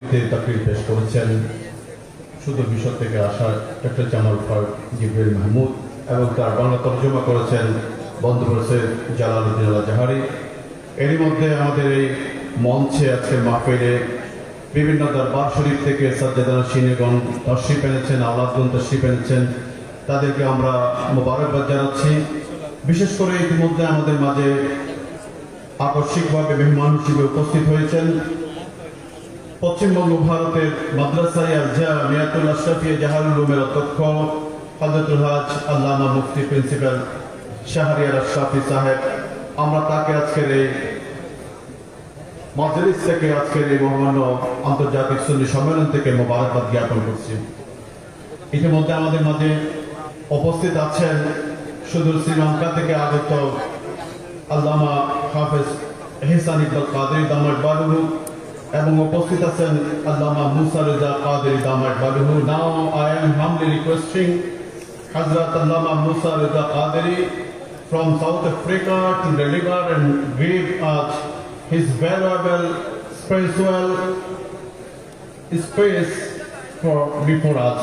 তাকরীর পেশ করেছেন সুদূর মিশর থেকে আসা ডক্টর জামাল ফারুক জিবরিল মাহমুদ এবং তার বাংলা তর্জমা করেছেন বন্ধুবর সৈয়দ জালালউদ্দিন আল জাহারি। এরই মধ্যে আমাদের এই মঞ্চে আজকের মাহফিলে বিভিন্ন দরবার শরীফ থেকে সাজ্জাদানা সিনেগণ তশরিফ এনেছেন, আওলাদগণ তশরিফ এনেছেন, তাদেরকে আমরা মোবারকবাদ জানাচ্ছি। বিশেষ করে ইতিমধ্যে আমাদের মাঝে আকস্মিকভাবে মেহমান হিসেবে উপস্থিত হয়েছেন পশ্চিমবঙ্গ ভারতের মাদ্রাসায়ে জামিয়াতুল আশরাফিয়া জাহারুল উলুমের অধ্যক্ষ হযরতুল হাজ আল্লামা মুফতি প্রিন্সিপাল শাহরিয়ার আশরাফি সাহেব। আমরা তাকে আজকের এই মজলিস থেকে, আজকের এই মহামান্য আন্তর্জাতিক সুন্নি সম্মেলন থেকে মোবারকবাদ জ্ঞাপন করছি। ইতিমধ্যে আমাদের মাঝে উপস্থিত আছেন সুদূর শ্রীলঙ্কা থেকে আগত আল্লামা হাফেজ এহসান ইকবাল কাদেরী দামাত বালুহু এবং উপস্থিত আছেন আল্লামা মুসা রেজা কাদেরী দামাত বালুহু। নাও I am humbly requesting Hazrat Allama Musa Reza Qaderi from South Africa to deliver and give us his valuable spiritual space before us.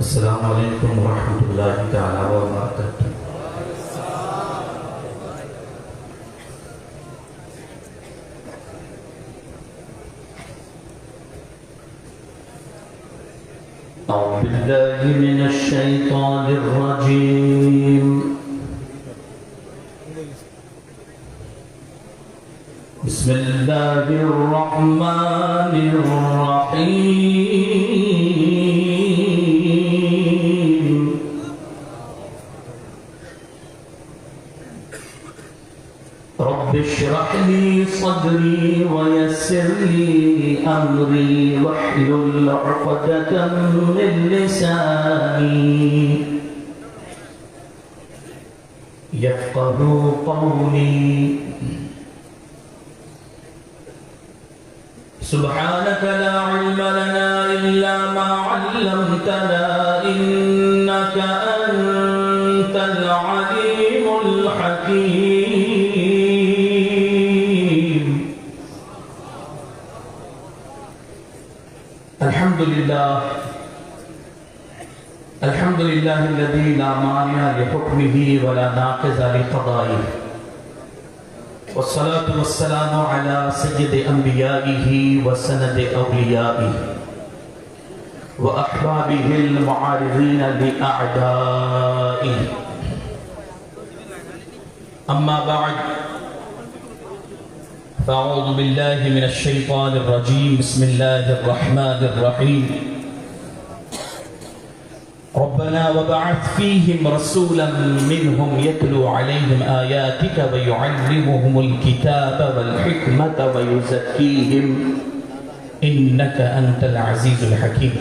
السلام علیکم ورحمۃ اللہ تعالی وبرکاتہ۔ اعوذ باللہ من الشیطان الرجیم، بسم اللہ الرحمن الرحیم۔ رب اشرح لي صدري ويسر لي أمري واحلل عقدة من لساني يفقهوا قولي۔ سبحانك لا علم لنا إلا ما علمتنا إنك أنت العليم الحكيم۔ الحمد لله الذي لا مانع لحكمه ولا ناقض لقضائه، والصلاة والسلام على سيد أنبيائه وسند أوليائه وأحبابه المعارضين لأعدائه، أما بعد فأعوذ بالله من الشيطان الرجيم، بسم الله الرحمن الرحيم۔ ربنا وبعث فيهم رسولا منهم يتلو عليهم آياتك ويعلمهم الكتاب والحكمة ويزكيهم إنك أنت العزيز الحكيم۔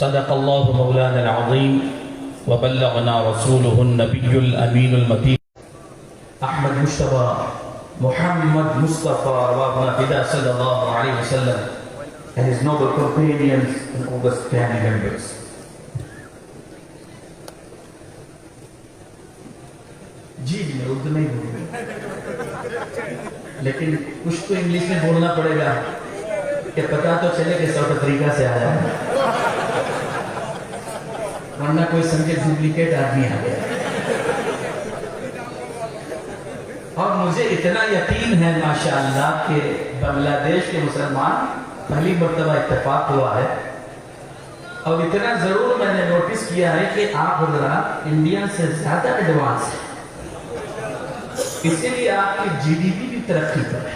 صدق الله مولانا العظيم وبلغنا رسوله النبي الأمين المتين أحمد مصطفى محمد Mustafa Rawabna Fida sallallahu alayhi wa sallam and his noble companions and all the family members۔ جی میں اردو نہیں بولوں لیکن کچھ تو انگلش میں بولنا پڑے گا کہ پتا تو چلے کہ ساؤتھ افریقہ سے آیا ہے، ورنہ کوئی سمجھے ڈپلیکیٹ آدمی آ گیا۔ اور مجھے اتنا یقین ہے ماشاءاللہ کہ بنگلہ دیش کے مسلمان پہلی مرتبہ اتفاق ہوا ہے، اور اتنا ضرور میں نے نوٹس کیا ہے کہ آپ حضرات انڈین سے زیادہ ایڈوانس ہیں، اسی لیے آپ کی جی ڈی پی بھی ترقی پر ہے۔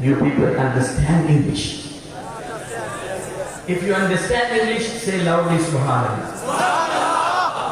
you people understand English. If you understand English, say loudly Subhanallah.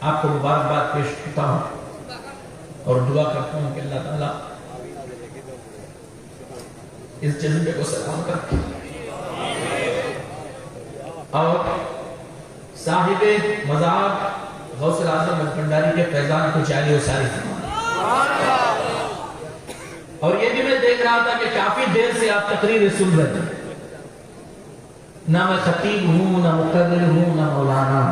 آپ کو مبارکباد پیش کرتا ہوں اور دعا کرتا ہوں کہ اللہ تعالیٰ اس جذبے کو سلام کرتے اور صاحب مذاق غوث اعظم بھنڈاری کے فیضان کو جاری و ساری فرمائے۔ اور یہ بھی میں دیکھ رہا تھا کہ کافی دیر سے آپ تقریر سن رہے ہیں، نہ میں خطیب ہوں، نہ مقرر ہوں، نہ مولانا،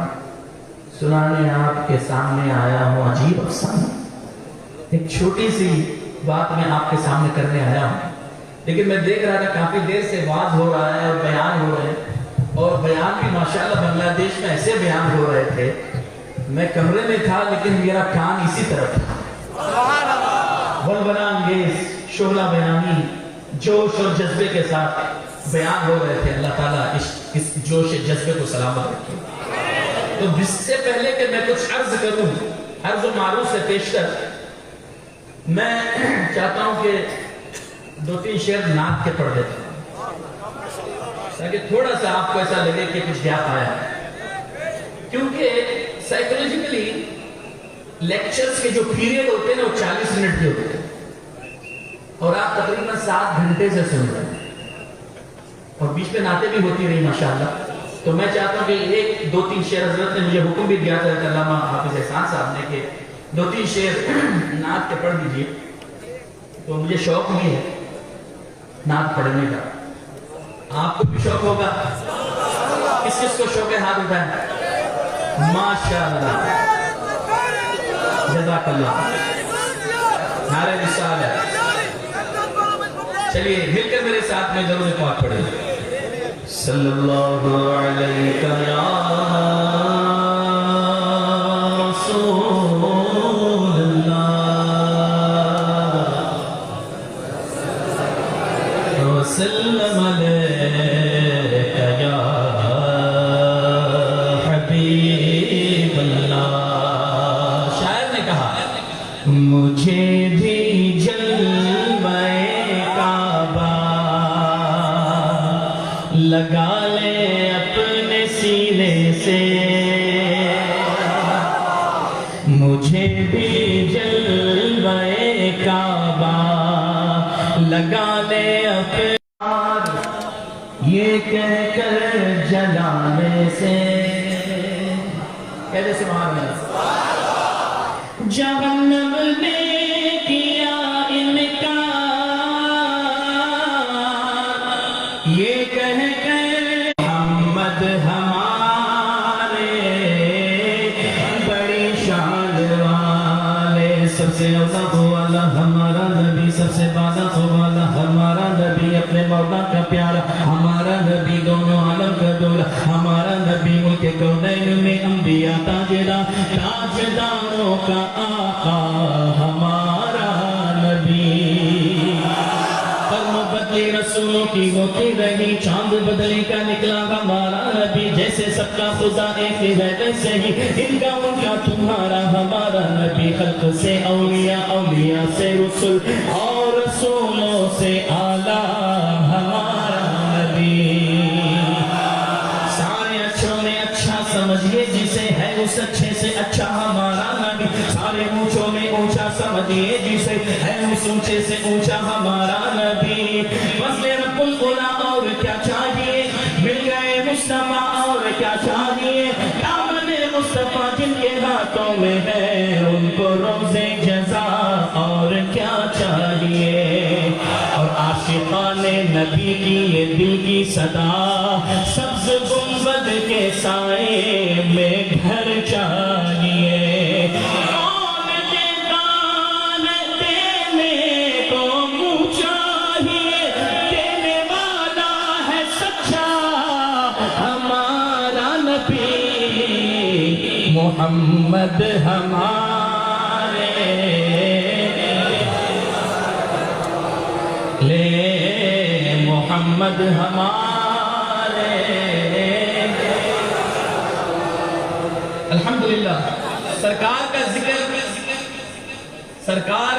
سنانے آپ کے سامنے آیا ہوں عجیب افسانہ۔ ایک چھوٹی سی بات میں آپ کے سامنے کرنے آیا ہوں، لیکن میں دیکھ رہا تھا کافی دیر سے واز ہو رہا ہے اور بیان ہو رہے ہیں، اور بیان بھی ماشاءاللہ بنگلہ دیش میں ایسے بیان ہو رہے تھے، میں کمرے میں تھا لیکن میرا کان اسی طرف تھا۔ ولولہ انگیز شعلہ بیانی جوش اور جذبے کے ساتھ بیان ہو رہے تھے۔ اللہ تعالیٰ اس جوش جذبے کو سلامت رکھے۔ تو اس سے پہلے کہ میں کچھ عرض کروں، عرض و معروف سے پیشتر میں چاہتا ہوں کہ 2-3 شعر نعت کے پڑھ دیتا ہوں تاکہ تھوڑا سا آپ کو ایسا لگے کہ کچھ گیپ آیا ہے، کیونکہ سائیکولوجیکلی لیکچرز کے جو پیریڈ ہوتے ہیں وہ 40 منٹ کے ہوتے ہیں، اور آپ تقریباً 7 گھنٹے سے سن رہے ہیں، اور بیچ میں نعتیں بھی ہوتی رہی ماشاءاللہ۔ تو میں چاہتا ہوں کہ 1-2-3 شعر حضرت نے مجھے حکم بھی دیا تھا علامہ حافظ احسان صاحب نے کہ 2-3 شعر نعت کے پڑھ دیجئے، تو مجھے شوق بھی ہے نعت پڑھنے کا، آپ کو بھی شوق ہوگا؟ کس کس کو شوق ہے ہاتھ اٹھائیں؟ ماشاءاللہ، جزاک اللہ، نعرہ رسالت۔ چلیے مل کر میرے ساتھ میں درود پاک پڑھیں۔ صلی اللہ علیہ یا رسول اللہ وسلم علیہ یا حبیب اللہ۔ شاعر نے کہا مجھے بھی جلوہ کعبہ لگا لے اپنے سینے سے، مجھے بھی جلوہ کعبہ لگا لے اپنے، یہ کہہ کر جلانے سے، کہتے سبحان اللہ، جہنم نے کیا انکار، یہ کہہ کر محمد ہمارے بڑی شان والے، سب سے اولا والا ہمارا نبی، سب سے بالا والا ہمارا نبی، اپنے مولا کا پیارا ہمارا نبی، دونوں عالم کا دولا ہمارا نبی، ملک کونین میں انبیاء تاجدار، تاجداروں کا آقا ہمارا نبی، قرم بدلی رسولوں کی ہوتی رہی، چاند بدلی کا نکلا ہمارا نبی، جیسے سب کا خدا ایک ہی ہے ویسے ہی ان کا ان کا تمہارا ہمارا نبی، خلق سے اولیاء، اولیاء سے رسول، اور رسولوں سے اعلیٰ ہمارا نبی، سارے اچھوں میں اچھا سمجھئے جسے ہے اس اچھے سے اچھا ہمارا نبی، سارے اونچوں میں اونچا سمجھئے جسے ہے اس اونچے سے اونچا ہمارا نبی، فضل رب العلا اور کیا چاہیے، مل گئے مصطفیٰ اور کیا چاہیے، دامن مصطفیٰ جن کے ہاتھوں میں ہے ان کو روز جزا اور کیا چاہیے، اور عاشقان نبی کی یہ دل کی صدا، سبز گنبد کے سائے میں گھر چاہیے، کون دیتا ہے دینے کو منہ چاہیے، دینے والا ہے سچا ہمارا نبی، محمد ہمارے لے، محمد ہمارے، الحمدللہ سرکار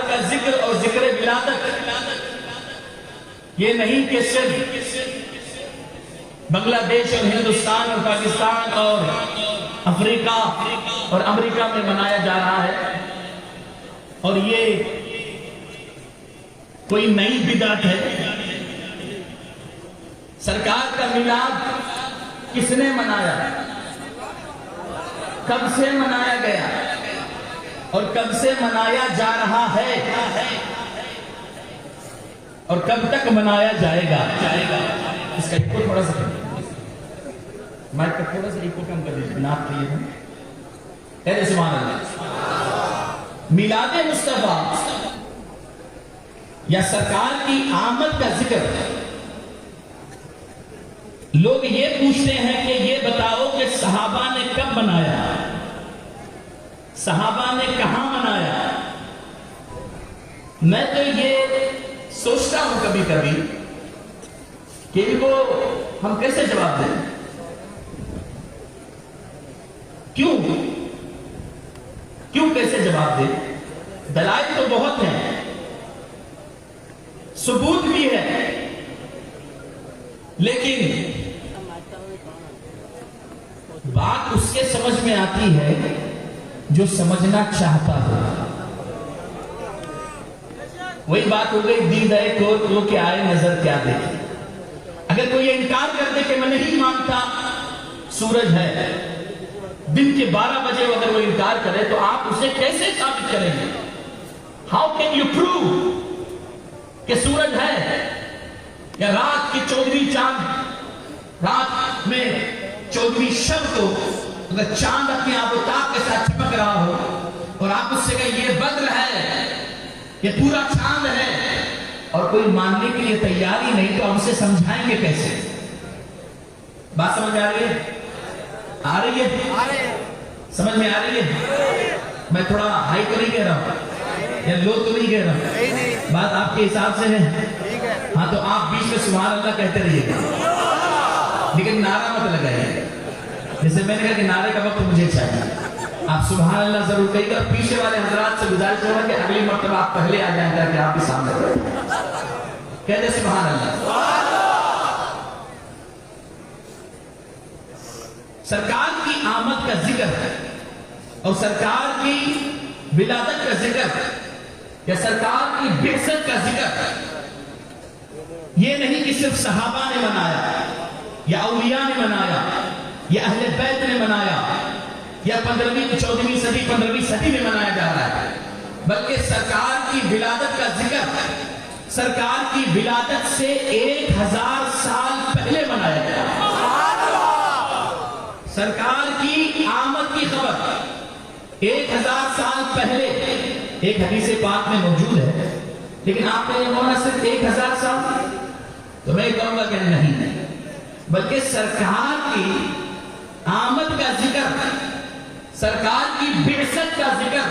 کا ذکر اور ذکر ولادت یہ نہیں کہ صرف بنگلہ دیش اور ہندوستان اور پاکستان اور افریقہ اور امریکہ میں منایا جا رہا ہے، اور یہ کوئی نئی بدعت ہے؟ سرکار کا میلاد کس نے منایا؟ کب سے منایا گیا اور کب سے منایا جا رہا ہے اور کب تک منایا جائے گا؟ اس کا ایکو تھوڑا سا مائک کا تھوڑا سا ایکو کم کر دیجیے، نعت کے لیے اے سبحان اللہ۔ میلاد مصطفیٰ یا سرکار کی آمد کا ذکر، لوگ یہ پوچھتے ہیں کہ یہ بتاؤ کہ صحابہ نے کب منایا، صحابہ نے کہاں منایا؟ میں تو یہ سوچتا ہوں کبھی کبھی کہ ان کو ہم کیسے جواب دیں؟ کیوں کیسے جواب دیں؟ دلائل تو بہت ہیں، ثبوت بھی ہے، لیکن بات اس کے سمجھ میں آتی ہے جو سمجھنا چاہتا ہے۔ وہی بات ہو گئی، دید ہے کو وہ کہ آئے نظر کیا دیکھے۔ اگر کوئی انکار کر دے کہ میں نہیں مانتا سورج ہے، دن کے 12 بجے اگر وہ انکار کرے تو آپ اسے کیسے ثابت کریں گے؟ ہاؤ کین یو پروو کہ سورج ہے؟ یا رات کی 14ویں چاند، رات میں 14ویں شب کو اگر چاند اپنی آفتاب کے ساتھ چمک رہا ہو اور آپ اس سے کہیں یہ بدر ہے، یہ پورا چاند ہے، اور کوئی ماننے کے لیے تیار ہی نہیں، تو ہم سے سمجھائیں گے کیسے؟ بات سمجھ آ رہی ہے؟ آ رہی ہے؟ سمجھ میں آ رہی ہے؟ میں تھوڑا ہائی تو نہیں کہہ رہا ہوں یا لو تو نہیں کہہ رہا ہوں، بات آپ کے حساب سے ہے؟ ہاں تو آپ بیچ میں سبحان اللہ کہتے رہیے گا، لیکن نعرہ مت لگائیے۔ جیسے میں نے کہا کہ نعرے کا وقت مجھے چاہیے، آپ سبحان اللہ ضرور کہیے گا۔ پیچھے والے حضرات سے گزارش ہوگا کہ اگلی مرتبہ آپ پہلے آ جائیں تاکہ آپ بھی سامنے کہتے سبحان اللہ۔ سرکار کی آمد کا ذکر اور سرکار کی ولادت کا ذکر یا سرکار کی بعثت کا ذکر، یہ نہیں کہ صرف صحابہ نے منایا یا اولیاء نے منایا یا اہل بیت نے منایا یا 15ویں 14ویں صدی 15ویں صدی میں منایا جا رہا ہے، بلکہ سرکار کی ولادت کا ذکر سرکار کی ولادت سے 1000 سال پہلے منایا گیا۔ سرکار کی آمد کی خبر 1000 سال پہلے ایک حدیث پاک میں موجود ہے، لیکن آپ نے یہ مولانا صرف 1000 سال، تو میں کہوں گا کہ نہیں، بلکہ سرکار کی آمد کا ذکر، سرکار کی بعثت کا ذکر،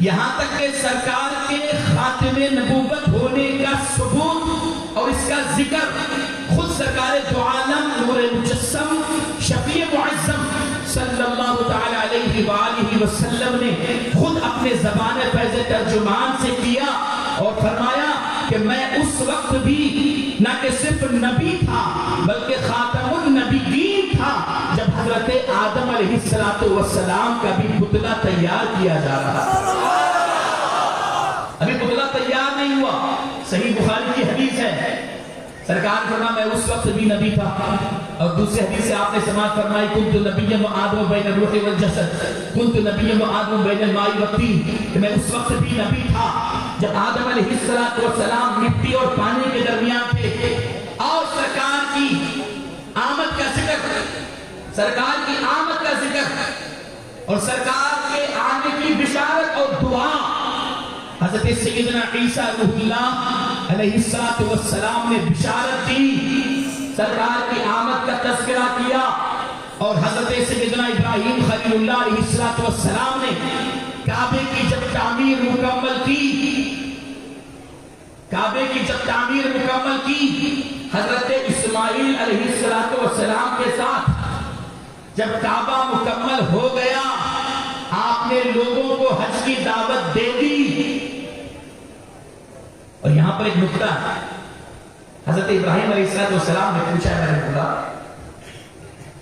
یہاں تک کہ سرکار کے خاتم نبوت ہونے کا ثبوت اور اس کا ذکر خود سرکار دو عالم نور مجسم شفیع معظم صلی اللہ تعالی علیہ وآلہ وسلم نے خود اپنے زبان فیض ترجمان سے کیا اور فرمایا کہ میں اس وقت بھی نہ کہ صرف نبی تھا بلکہ خاتم النبیین تھا جب حضرت آدم علیہ السلام کا بھی پتلا تیار کیا جا رہا تھا۔ ابھی پتلا تیار نہیں ہوا، صحیح بخاری کی حدیث ہے، سرکار فرما میں اس وقت بھی نبی تھا، اور دوسری حدیث سے آپ نے سماعت فرمائی کنت نبیا و آدم بین الروح والجسد، کنت نبیا و آدم بین الماء والطین، کہ میں اس وقت بھی نبی تھا جب آدم علیہ السلام مٹی اور پانی کے درمیان تھے، اور سرکار کی آمد کا ذکر، سرکار کی آمد کا ذکر اور سرکار کے آنے کی بشارت اور دعا حضرت سیدنا عیسیٰ روح اللہ علیہ السلام نے بشارت دی، سرکار کی آمد کا تذکرہ کیا، اور حضرت سیدنا ابراہیم خلیل اللہ علیہ السلام نے کعبے کی جب تعمیر مکمل کی، کعبے کی جب تعمیر مکمل کی، حضرت اسماعیل علیہ السلام کے ساتھ جب کعبہ مکمل ہو گیا، آپ نے لوگوں کو حج کی دعوت دے دی۔ اور یہاں پر ایک نکتہ، حضرت ابراہیم علیہ السلام نے پوچھا، میں نے بولا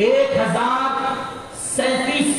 1037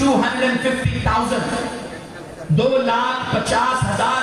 250,000, 2,50,000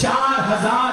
4000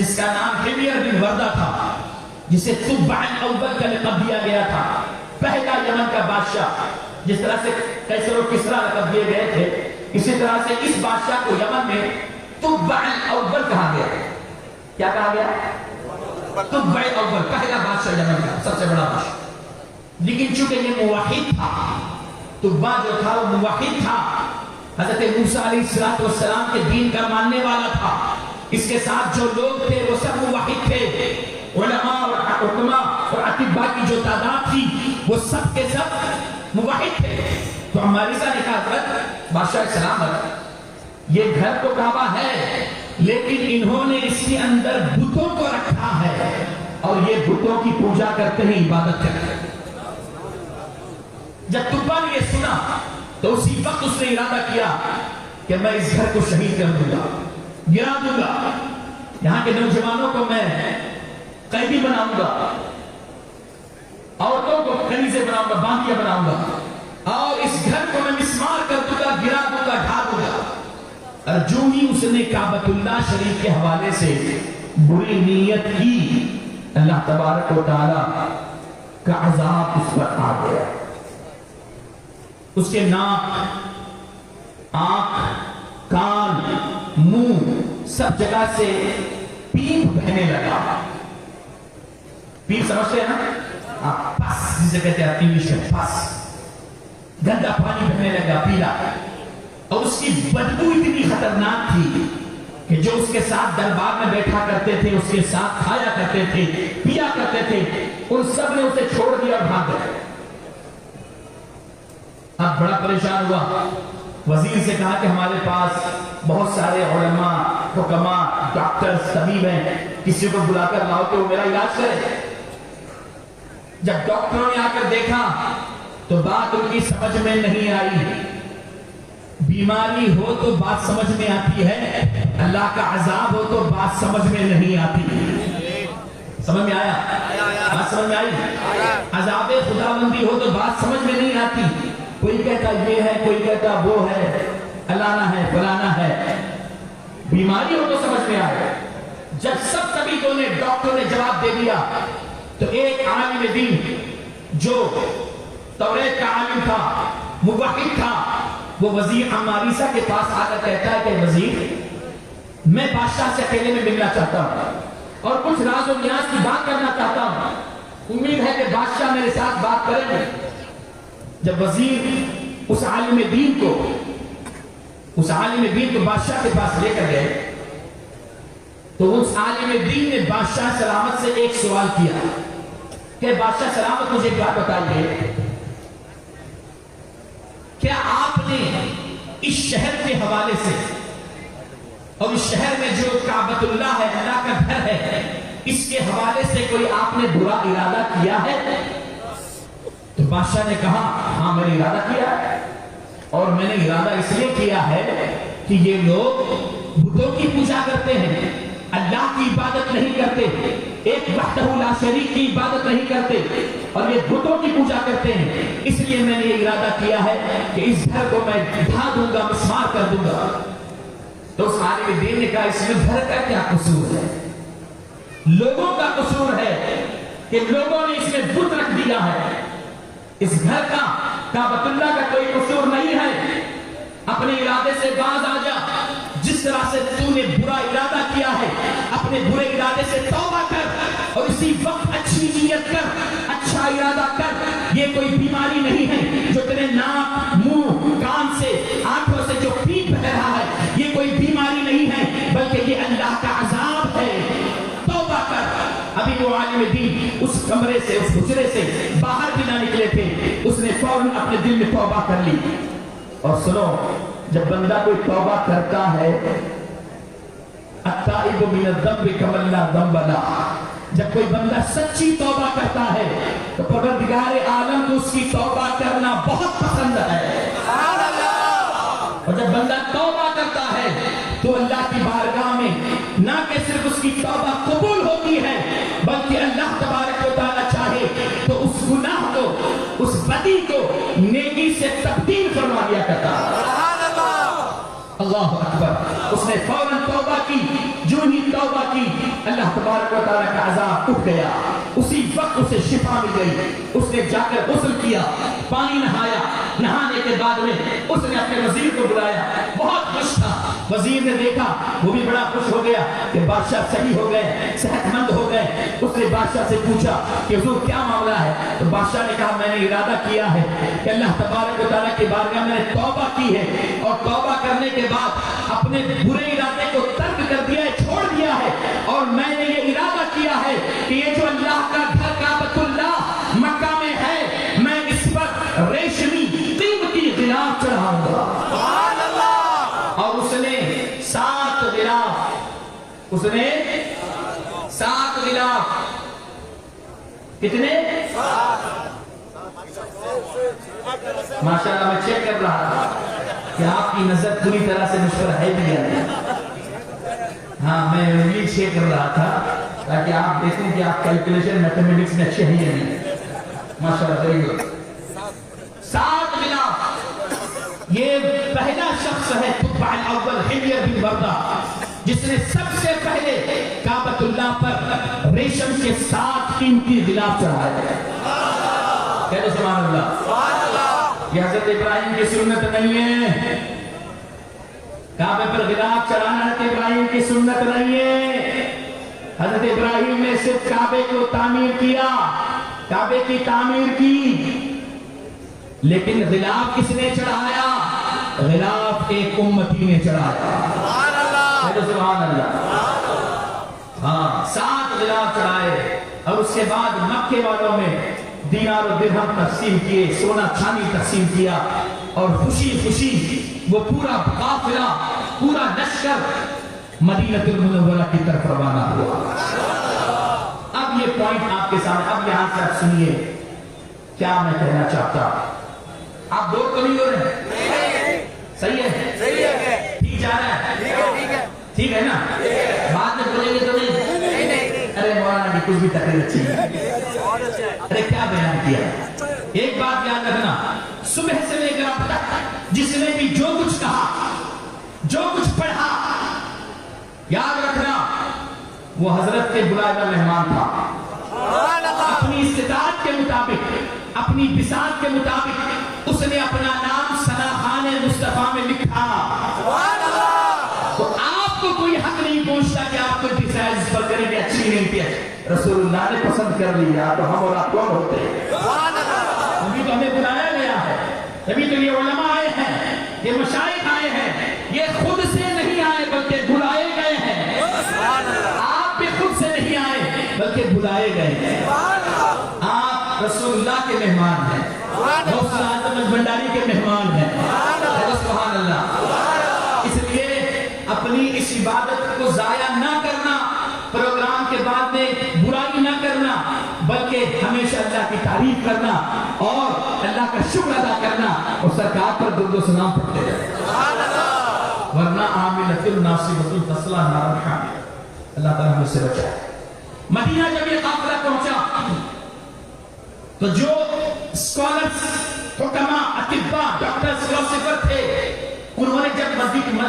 جس کا نام حمیر بن وردہ تھا، جسے تبع الاول کا لقب دیا گیا تھا، پہلا یمن کا بادشاہ. جس طرح سے قیصر و کسریٰ لقب دیے گئے تھے، اسی طرح سے اس بادشاہ کو یمن میں تبع الاول کہا گیا. کیا کہا گیا؟ تبع الاول، پہلا بادشاہ یمن کا، سب سے بڑا بادشاہ. لیکن چونکہ یہ موحد تھا، تبع جو تھا وہ موحد تھا، حضرت موسیٰ علیہ السلام کے دین کا ماننے والا تھا. اس کے ساتھ جو لوگ تھے وہ سب موحد تھے. علماء اور حکماء اور اطباء کی جو تعداد تھی وہ سب کے سب موحد تھے. تو ہماری نے کہا حضرت بادشاہ سلامت، یہ گھر تو کعبہ ہے لیکن انہوں نے اس کے اندر بتوں کو رکھا ہے اور یہ بتوں کی پوجا کرتے ہیں، عبادت کرتے ہیں. جب تبع نے یہ سنا تو اسی وقت اس نے ارادہ کیا کہ میں اس گھر کو شہید کر دوں گا، گرا دوں گا، یہاں کے نوجوانوں کو میں قیدی بناؤں گا، عورتوں کو کنیزیں بناؤں گا، باندیاں بناؤں گا، اور اس گھر کو میں مسمار کر دوں گا، گرا دوں گا، ڈھا دوں گا. اور جو ہی اس نے کعبۃ اللہ شریف کے حوالے سے بری نیت کی، اللہ تبارک و تعالی کا عذاب اس پر آ گیا. اس کے ناک، آنکھ، کان، منہ سب جگہ سے پیپ بہنے لگا. پیپ سمجھتے ہیں نا؟ پس جسے کہتے ہیں انگلش میں پس. گندا پانی بہنے لگا، پیلا. اور اس کی بدبو اتنی خطرناک تھی کہ جو اس کے ساتھ دربار میں بیٹھا کرتے تھے، اس کے ساتھ کھایا کرتے تھے، پیا کرتے تھے، ان سب نے اسے چھوڑ دیا اور بھاگ گئے. اب بڑا پریشان ہوا، وزیر سے کہا کہ ہمارے پاس بہت سارے علماء، حکماء، ڈاکٹرز، طبیب ہیں، کسی کو بلا کر لاؤ کہ وہ میرا علاج کرے. جب ڈاکٹروں نے آ کر دیکھا تو بات ان کی سمجھ میں نہیں آئی. بیماری ہو تو بات سمجھ میں آتی ہے، اللہ کا عذاب ہو تو بات سمجھ میں نہیں آتی. سمجھ میں آیا؟ بات سمجھ میں آئی؟ عذاب خداوندی ہو تو بات سمجھ میں نہیں آتی. کوئی کہتا یہ ہے، کوئی کہتا وہ ہے، علانا ہے، فلانا ہے. بیماری ہو تو سمجھ میں آئے. جب سب طبیبوں نے، ڈاکٹروں نے جواب دے دیا تو ایک عالم دین جو توریت کا عالم تھا، موحد تھا، وہ وزیر عماریسہ کے پاس آ کر کہتا ہے کہ وزیر، میں بادشاہ سے اکیلے میں ملنا چاہتا ہوں اور کچھ راز و نیاز کی بات کرنا چاہتا ہوں. امید ہے کہ بادشاہ میرے ساتھ بات کریں گے. جب وزیر اس عالم دین کو بادشاہ کے پاس لے کر گئے تو اس عالم دین نے بادشاہ سلامت سے ایک سوال کیا کہ بادشاہ سلامت مجھے بات بتائیے، کیا آپ نے اس شہر کے حوالے سے اور اس شہر میں جو کعبۃ اللہ ہے، اللہ کا گھر ہے، اس کے حوالے سے کوئی آپ نے برا ارادہ کیا ہے؟ تو بادشاہ نے کہا ہاں میں نے ارادہ کیا ہے، اور میں نے ارادہ اس لیے کیا ہے کہ یہ لوگ بتوں کی پوجا کرتے ہیں، اللہ کی عبادت نہیں کرتے، ایک وحدہ لا شریک کی عبادت نہیں کرتے، اور یہ بتوں کی پوجا کرتے ہیں. اس لیے میں نے یہ ارادہ کیا ہے کہ اس گھر کو میں ڈھا دوں گا، مسمار کر دوں گا. تو اس عالم دین نے کہا اس میں گھر کا کیا قصور ہے؟ لوگوں کا قصور ہے کہ لوگوں نے اس میں بت رکھ دیا ہے. اس گھر کا، کعبۃ اللہ کا کوئی قصور نہیں ہے. اپنے ارادے سے باز آ جا. جس طرح سے تو نے برا ارادہ کیا ہے، اپنے برے ارادے سے توبہ کر اور اسی وقت اچھی نیت کر، اچھا ارادہ کر. یہ کوئی بیماری نہیں ہے جو تیرے ناک، منہ، کان سے، آنکھوں سے جو پیپ بہ رہا ہے، یہ کوئی بیماری نہیں ہے بلکہ یہ اللہ کا عذاب ہے. توبہ کر. ابھی وہ عالم دین اس کمرے سے، اس حجرے سے باہر بھی نہ نکلے تھے، اس نے فوراً اپنے دل میں توبہ کر لی. اور سنو، جب بندہ کوئی توبہ کرتا ہے، التائب من الذنب کمن لا ذنب لہ، جب کوئی بندہ سچی توبہ کرتا ہے تو پروردگار عالم کو اس کی توبہ کرنا بہت پسند ہے. اور جب بندہ توبہ کرتا ہے تو اللہ کی بارگاہ میں نہ کہ صرف اس کی توبہ قبول ہوتی ہے بلکہ اللہ تبارک و تعالی چاہے تو اس گناہ کو، اس بدی کو نیکی سے تبدیل فرما دیا کرتا ہے. اللہ اکبر. اس نے فوراً توبہ کی. جو ہی توبہ کی اللہ تبارک و تعالیٰ کا عذاب اٹھ گیا. اسی وقت اسے شفا مل گئی. اس نے جا کر غسل کیا, پانی نہایا. نہانے کے بعد میں اس نے اپنے وزیر کو بلایا. بہت خوش تھا. وزیر نے دیکھا, وہ بھی بڑا خوش ہو گیا کہ بادشاہ صحیح ہو گئے, صحت مند ہو گئے. اس نے بادشاہ سے پوچھا کہ حضور کیا معاملہ ہے؟ تو بادشاہ نے کہا میں نے ارادہ کیا ہے کہ اللہ تبارک و تعالیٰ کی بارگاہ میں نے توبہ کی ہے, اور توبہ کرنے کے بعد اپنے برے ارادے کو ترک کر دیا ہے, چھوڑ دیا ہے, اور میں نے یہ ارادہ کیا ہے کہ یہ جو اللہ کا گھر کعبۃ اللہ مکہ میں ہے, میں اس پر ریشمی قیمتی غلاف چڑھاؤں گا. اور اس نے 7 غلاف, اس نے 7 غلاف, کتنے؟ ماشاءاللہ میں چیک کر رہا تھا کہ آپ کی نظر پوری طرح سے مجھ پر ہے بھی یا نہیں. ہاں میں انگلی چیک کر رہا تھا تاکہ آپ دیکھیں کہ آپ کیلکولیشن میتھمیٹکس میں اچھے ہیں یا نہیں. ماشاءاللہ ویری گڈ. 7 غلاف. یہ پہلا شخص ہے تبع الاول حمیر بن وردہ, جس نے سب سے پہلے کعبۃ اللہ پر ریشم کے 7 قیمتی غلاف چڑھائے. کہہ دو سبحان اللہ. یہ حضرت ابراہیم کی سنت نہیں ہے. کعبے پر غلاف چڑھانا حضرت ابراہیم کی سنت نہیں ہے. حضرت ابراہیم نے صرف کعبے کو تعمیر کیا, کعبے کی تعمیر کی, لیکن غلاف کس نے چڑھایا؟ غلاف ایک امتی نے چڑھایا. سبحان اللہ. ہاں 7 غلاف چڑھائے, اور اس کے بعد مکے والوں میں دینار و درہم تقسیم کیے, سونا چاندی تقسیم کیا, اور خوشی خوشی وہ پورا قافلہ, پورا لشکر مدینہ المنورہ کی طرف روانہ ہوا. اب یہ پوائنٹ آپ کے سامنے, اب یہاں سے آپ سنیے کیا میں کہنا چاہتا ہوں. آپ دور تو نہیں ہو رہے؟ صحیح ہے؟ ٹھیک جا رہا ہے؟ ٹھیک ہے نا؟ بعد میں بولیں گے تو نہیں؟ ارے مولانا کی کچھ بھی تقریر اچھی ہے. ارے کیا بیان کیا. ایک بات یاد رکھنا, صبح سے لے کر اب تک جس نے بھی جو کچھ کہا, جو کچھ پڑھا, یاد رکھنا وہ حضرت کے بلائے ہوئے مہمان تھا. اپنی استطاعت کے مطابق, اپنی بساط کے مطابق اس نے اپنا نام ثناخان مصطفیٰ میں لکھا. تو آپ کو کوئی حق نہیں پہنچتا کہ آپ کو ڈیسائز پر کریں گے اچھی نہیں تھی. رسول اللہ نے پسند کر لیا تو ہم اور آپ کون ہوتے ہیں؟ ابھی تو ہمیں بلایا گیا ہے, ابھی تو یہ علماء آئے ہیں, یہ مشائخ آئے ہیں, یہ خود سے نہیں آئے بلکہ بلائے گئے ہیں. آپ بھی خود سے نہیں آئے بلکہ بلائے گئے ہیں. آپ رسول اللہ کے مہمان ہیں, غوث اعظم بھنڈاری کے مہمان ہیں. سبحان اللہ. اس لیے اپنی اس عبادت کو ضائع نہ کرنا, پروگرام کے بعد میں برائی نہ کرنا, بلکہ ہمیشہ اللہ کی تعریف کرنا اور اللہ کا شکر ادا کرنا, اور سرکار پر درود و سلام پڑھتے رہے. ورنہ عاملۃ ناصبۃ تصلیٰ نارا حامیہ. اللہ تعالیٰ ہمیں سے بچائے. مدینہ جب یہ قافلہ پہنچا تو جو اسکالرز, حکماء, اطباء, ڈاکٹرز, فلاسفر تھے, انہوں نے جب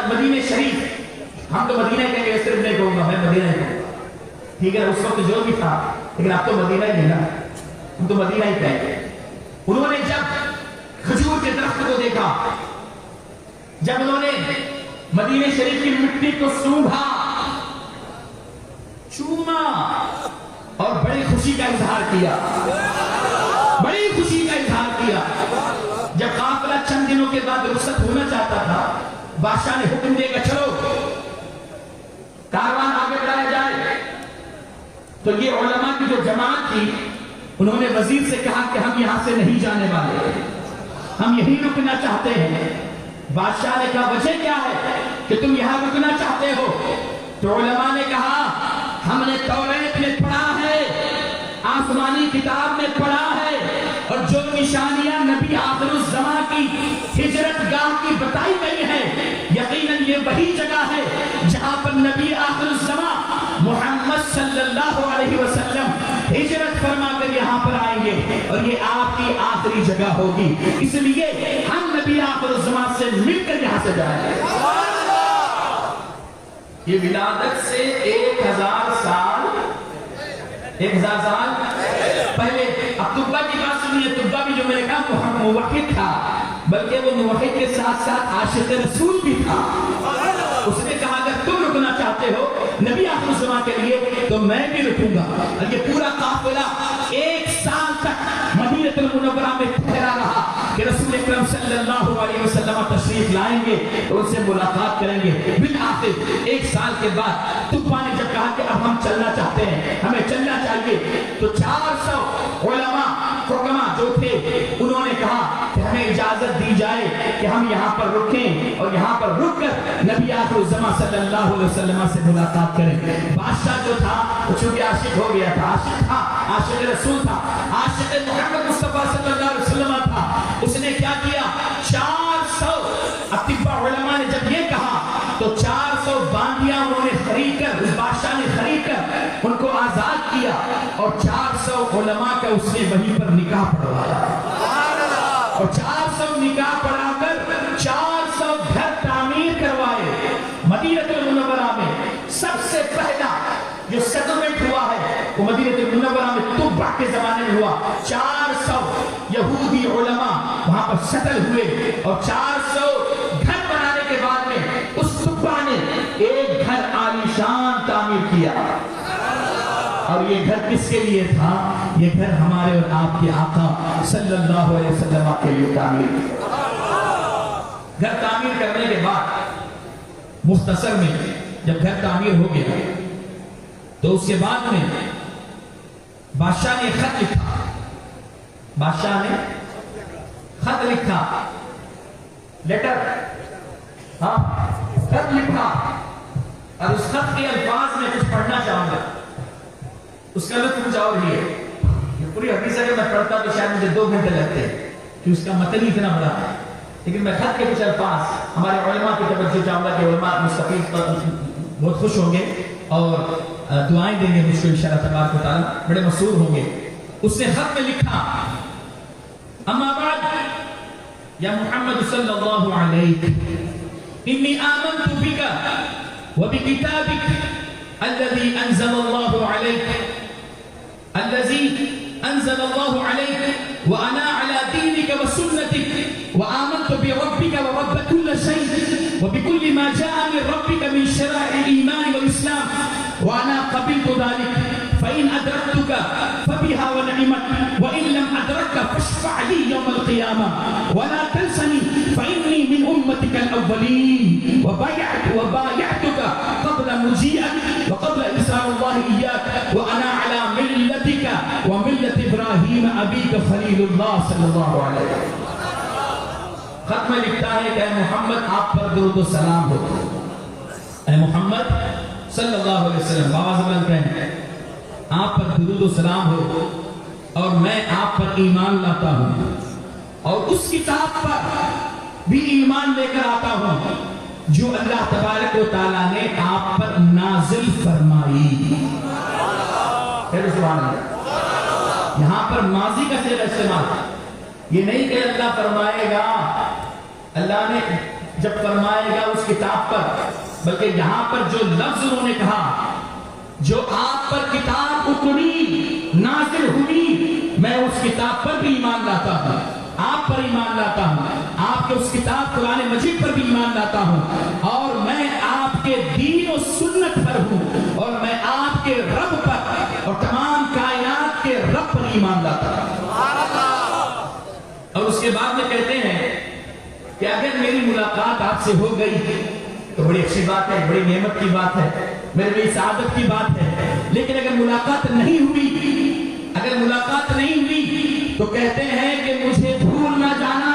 مدینہ شریف, ہم تو مدینہ کہیں گے, صرف نہیں کہوں گا, میں مدینہ ہی کہوں گا, ٹھیک ہے, اس وقت جو بھی تھا, لیکن آپ تو مدینہ ہی ہے نا, ہم تو مدینہ ہی کہیں گے. انہوں نے جب کھجور کے درخت کو دیکھا, جب انہوں نے مدینہ شریف کی مٹی کو سونگھا, چوما, اور بڑی خوشی کا اظہار کیا, بڑی خوشی کا اظہار کیا. جب قافلہ چند دنوں کے بعد رخصت ہونا چاہتا تھا, بادشاہ نے حکم دے گا چلو کاروان آگے بڑھایا جائے. تو یہ علماء کی جو جماعت تھی, انہوں نے وزیر سے کہا کہ ہم یہاں سے نہیں جانے والے, ہم یہی رکنا چاہتے ہیں. بادشاہ نے کہا وجہ کیا ہے کہ تم یہاں رکنا چاہتے ہو؟ تو علماء نے کہا ہم نے توریت میں پڑھا ہے, آسمانی کتاب میں پڑھا ہے, اور جو نشانیاں نبی آخر الزمان کی ہجرت گاہ کی بتائی گئی ہیں, یقیناً یہ وہی جگہ ہے جہاں پر نبی آخر الزمان محمد صلی اللہ علیہ وسلم ہجرت فرما کر یہاں پر آئیں گے, اور یہ آپ کی آخری جگہ ہوگی. اس لیے ہم نبی آخر الزمان سے مل کر یہاں سے جائیں گے. یہ ولادت سے 1000 سال پہلے. اب طبہ کی بات سنیے. طبہ بھی جو میں نے کہا موحد تھا, بلکہ وہ موحد کے ساتھ ساتھ عاشق رسول بھی تھا. اس نے کہا اگر تم رکنا چاہتے ہو نبی آخر الزمان کے لیے تو میں بھی رکوں گا. اور یہ پورا قافلہ 1 سال تک مدینہ المنورہ میں ٹھہرا رہا کہ رسول اکرم صلی اللہ علیہ وسلم تشریف لائیں گے اور ان سے ملاقات کریں گے. بالآخر 1 سال کے بعد طبہ نے جب کہا کہ اب ہم چلنا چاہتے ہیں, ہمیں چلنا چاہیے, تو 400 علماء حکما جو تھے انہوں نے کہا کہ ہمیں اجازت دی جائے کہ ہم یہاں پر رکیں اور یہاں پر رک کر نبی آخر الزمان صلی اللہ علیہ وسلم سے ملاقات کریں. بادشاہ جو تھا وہ چونکہ عاشق ہو گیا تھا, عاشق تھا, عاشق رسول تھا, عاشق محمد مصطفیٰ صلی اللہ علیہ وسلم تھا. اس نے کیا کیا 400 اتباع علماء نے جب یہ کہا تو 400 باندیاں انہوں نے خرید کر, اس بادشاہ نے خرید کر ان کو آزاد کیا اور 400 علماء کا اس نے وہیں پر نکاح پڑھوایا. اور 400 نکاح پڑھا کر 400 گھر تعمیر کروائے مدینہ المنورہ میں. سب سے پہلا جو سیٹلمنٹ ہوا ہے وہ مدینہ المنورہ میں طبہ کے زمانے میں ہوا. 400 یہودی علماء وہاں پر سیٹل ہوئے اور 400 گھر بنانے کے بعد میں اس طبہ نے ایک گھر عالیشان تعمیر کیا. اور یہ گھر کس کے لیے تھا؟ یہ گھر ہمارے اور آپ کے آقا صلی اللہ علیہ وسلم کے لیے تعمیر کیا. گھر تعمیر کرنے کے بعد مختصر میں جب گھر تعمیر ہو گیا تو اس کے بعد میں بادشاہ نے خط لکھا. بادشاہ نے خط لکھا, لیٹر, ہاں خط لکھا. اور اس خط کے الفاظ میں کچھ پڑھنا چاہوں گا. اس کا لطف کچھ اور ہی ہے. یہ پوری حدیث اگر میں پڑھتا تو شاید مجھے 2 گھنٹے لگتے کہ اس کا متن اتنا بڑا ہے. لیکن میں خط کے کچھ الفاظ ہمارے علماء کی توجہ چاہوں گا کہ علماء مستفید بہت خوش ہوں گے اور دعائیں دیں گے مجھ کو انشاءاللہ تبارک و تعالی, بڑے مسرور ہوں گے. اس نے خط میں لکھا اما بعد یا محمد صلی اللہ علیہ انی آمنت بک وبکتابک الذي انزل الله عليك وانا على دينك وسنتك وآمنت بربك ورب كل شيء وبكل ما جاء من ربك من شرائع الايمان والاسلام وانا قبلت ذلك فإن أدركتك فبها ونعمت وإن لم أدركك فاشفع لي يوم القيامة ولا تنسني فإني من أمتك الأولين وبايعتك قبل مجيئك وقبل إرسال الله إياك وأنا على ملتك وملة إبراهيم أبيك خليل الله صلى الله عليه وسلم. خط میں لکھتا ہے کہ اے محمد آپ پر درود و سلام ہو. اے محمد صلی اللہ علیہ وسلم, بابا زبان کہیں آپ پر درود و سلام ہو اور میں آپ پر ایمان لاتا ہوں اور اس کتاب پر بھی ایمان لے کر آتا ہوں جو اللہ تبارک و تعالیٰ نے آپ پر نازل فرمائی. سبحان اللہ. یہاں پر ماضی کا صیغہ استعمال, یہ نہیں کہ اللہ فرمائے گا, اللہ نے جب فرمائے گا اس کتاب پر, بلکہ یہاں پر جو لفظ انہوں نے کہا جو آپ پر کتاب اتری نازل ہوئی میں اس کتاب پر بھی ایمان لاتا ہوں, آپ پر ایمان لاتا ہوں, آپ کے اس کتاب قرآن مجید پر بھی ایمان لاتا ہوں اور میں آپ کے دین و سنت پر ہوں اور میں آپ کے رب پر اور تمام کائنات کے رب پر ایمان لاتا ہوں. اور اس کے بعد میں کہتے ہیں کہ اگر میری ملاقات آپ سے ہو گئی تو بڑی اچھی بات ہے, بڑی نعمت کی بات ہے, میرے لیے سعادت کی بات ہے. لیکن اگر ملاقات نہیں ہوئی تو کہتے ہیں کہ مجھے بھول نہ جانا,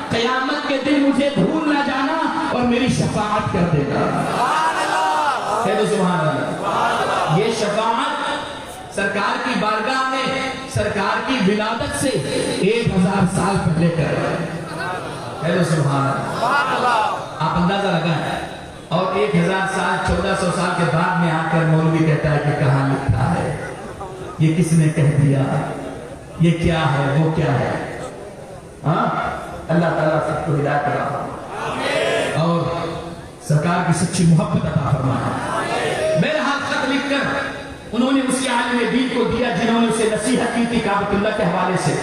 قیامت کے دن مجھے بھول نہ جانا اور میری شفاعت کر دینا. سبحان اللہ. یہ شفاعت سرکار کی بارگاہ میں سرکار کی ولادت سے 1000 سال پہلے کر رہے ہیں. سبحان اللہ. آپ اندازہ لگائیں. اور 1000 سال 1400 سال کے بعد میں آ کر مولوی کہتا ہے کہ کہاں لکھا ہے, یہ کس نے کہہ دیا, یہ کیا ہے, وہ کیا ہے. ہاں, اللہ تعالیٰ سب کو ہدایت کرا اور سرکار کی سچی محبت عطا فرمائے. انہوں نے اسی عالم دین کو دیا جنہوں نے اسے نصیحت کی تھی کعبۃ کے حوالے سے.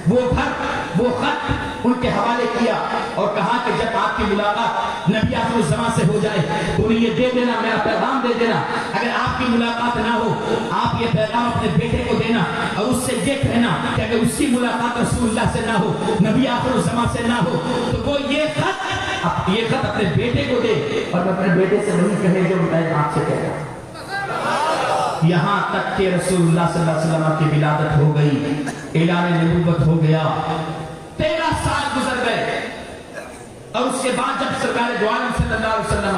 وہ خط ان کے حوالے کیا اور کہا کہ جب آپ کی ملاقات نبی آخر الزمان سے ہو جائے تو انہیں یہ دے دینا, میرا پیغام دے دینا. اگر آپ کی ملاقات نہ ہو آپ یہ پیغام اپنے بیٹے کو دینا اور اس سے یہ کہنا کہ اگر اس کی ملاقات رسول اللہ سے نہ ہو, نبی آخر الزمان سے نہ ہو, تو وہ یہ خط اپنے بیٹے کو دے اور اپنے بیٹے سے نہیں کہے جو میں آپ سے کہہ رہا ہوں. یہاں تک کہ رسول اللہ صلی اللہ علیہ وسلم کی ولادت ہو گئی, اعلان نبوت ہو گیا. 13 سال گزر گئے اور اس کے بعد جب سرکار دو عالم صلی اللہ علیہ وسلم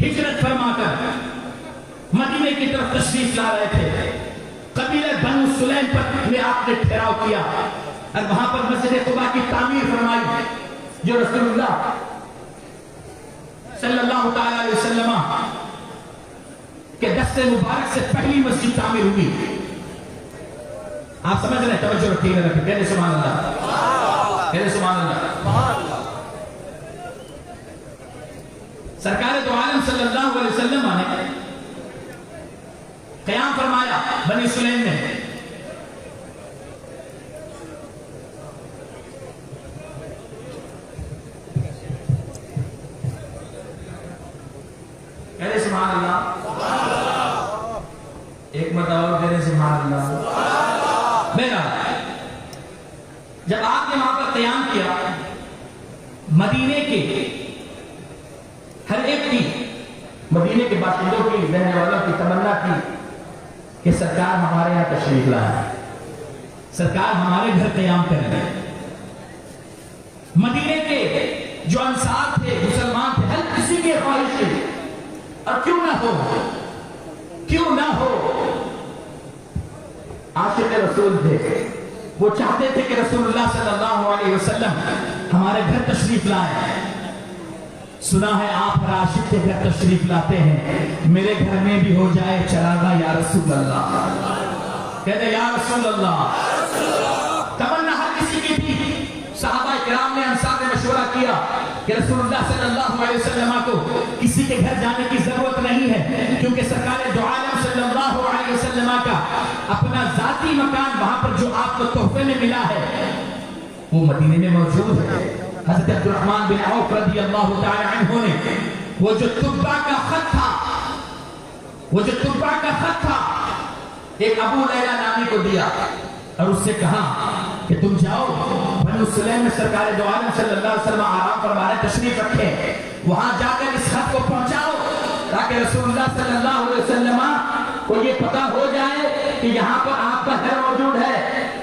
ہجرت فرما کر مدینے کی طرف تشریف لا رہے تھے, قبیلہ بنو سلیم پر میں آپ نے ٹھہراؤ کیا اور وہاں پر مسجد قباء کی تعمیر فرمائی جو رسول اللہ صلی اللہ تعالی علیہ وسلم کہ دست مبارک سے پہلی مسجد تعمیر ہوئی. آپ سمجھ رہے ہیں, توجہ رکھیے گا, کہنے سبحان اللہ, کہنے سبحان اللہ. سرکار دو عالم صلی اللہ علیہ وسلم نے قیام فرمایا بنی سلیم میں. کہنے سبحان اللہ. ایک بتاؤ, کہنے سبحان اللہ. میرا جب آپ نے وہاں پر قیام کیا, مدینے کے ہر ایک کی, مدینے کے باشندوں کی, رہنے والوں کی تمنا کی کہ سرکار ہمارے یہاں تشریف لائیں, سرکار ہمارے گھر قیام کریں. مدینے کے جو انصار تھے, مسلمان تھے, ہر کسی کی خواہش تھی, اور کیوں نہ ہو عاشق رسول تھے, وہ چاہتے تھے کہ رسول اللہ صلی اللہ علیہ وسلم ہمارے گھر تشریف لائیں. سنا ہے آپ ہر عاشق کے گھر تشریف لاتے ہیں, میرے گھر میں بھی ہو جائے چراغا یا رسول اللہ. کہتے یا رسول اللہ. تمنا ہر کسی کی تھی. صحابہ کرام نے, انصار نے مشورہ کیا کہ رسول اللہ صلی اللہ علیہ وسلم کو کسی کے گھر جانے کی ضرورت نہیں ہے, کیونکہ سرکار دو عالم صلی اللہ علیہ وسلم کا اپنا ذاتی مکان وہاں پر جو آپ کو تحفے میں ملا ہے وہ مدینے میں موجود ہے. حضرت عبد الرحمن بن عوف رضی اللہ تعالی عنہ نے وہ جو تبع کا خط تھا ایک ابو لیلہ نامی کو دیا اور اس سے کہا کہ تم جاؤ بنو سلیم میں سرکار دو عالم صلی اللہ علیہ وسلم آرام فرمانے تشریف رکھے, وہاں جا کر اس خط کو پہنچاؤ تاکہ رسول اللہ صلی اللہ علیہ وسلم کو یہ پتہ ہو جائے کہ یہاں پر آپ کا گھر موجود ہے,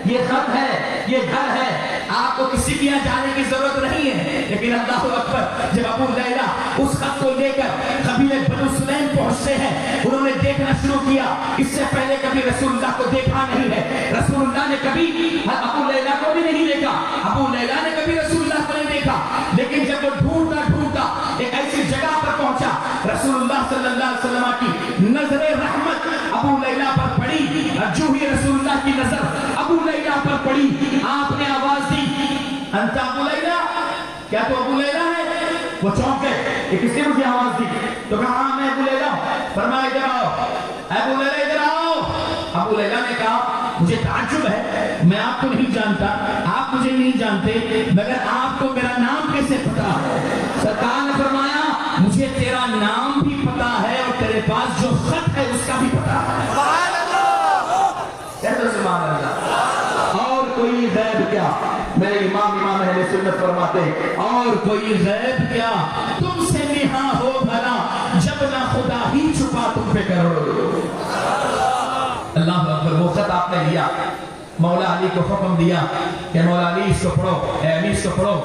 یہ خط ہے, یہ گھر ہے, آپ کو کسی کی یہاں جانے کی ضرورت نہیں ہے. لیکن اللہ اکبر, جب ابو لیلہ اس خط کو لے کر قبیلہ بنو سلیم پہنچتے ہیں, انہوں نے دیکھنا شروع کیا. اس سے پہلے کبھی رسول اللہ کو دیکھا نہیں ہے, رسول اللہ نے کبھی ابو لیلہ کو بھی نہیں دیکھا, ابو لیلہ نے کبھی رسول اللہ کو نہیں دیکھا. لیکن جب وہ ڈھونڈتا ایک ایسی جگہ پر پہنچا, رسول اللہ صلی اللہ علیہ وسلم کی نظر رحمت ابو لیلہ پر پڑی, اور جو ہی رسول اللہ کی نظر ابو لیلہ پر پڑی, آپ نے آواز دی, انت ابو لیلہ, کیا تو ابو لیلہ ہے؟ وہ چونک گئے کہ کس نے مجھے آواز دی؟ تو کہا ہاں میں ابو لیلہ ہوں. فرمایا ادھر آؤ, ابو لیلہ ادھر آؤ. ابو لیلہ نے کہا مجھے تعجب ہے, میں آپ کو نہیں جانتا, آپ مجھے نہیں جانتے, مگر آپ کو میرا نام کیسے پتا ہے؟ سرکار نے فرمایا مجھے تیرا نام بھی پتا ہے اور تیرے پاس جو خط ہے اس کا بھی پتا ہے. سبحان اللہ, کہتے سبحان اللہ. اور کوئی غیب کیا, میرے امام اہل سنت فرماتے اور کوئی غیب کیا, تم سے نہاں ہو بھلا جب نہ خدا ہی چھپا تم پہ کرو. اللہ اکبر. وہ خط آپ نے لیا, مولا علی کو حکم دیا کہ مولا علی اس کو پڑھو, اے علی اس کو پڑھو.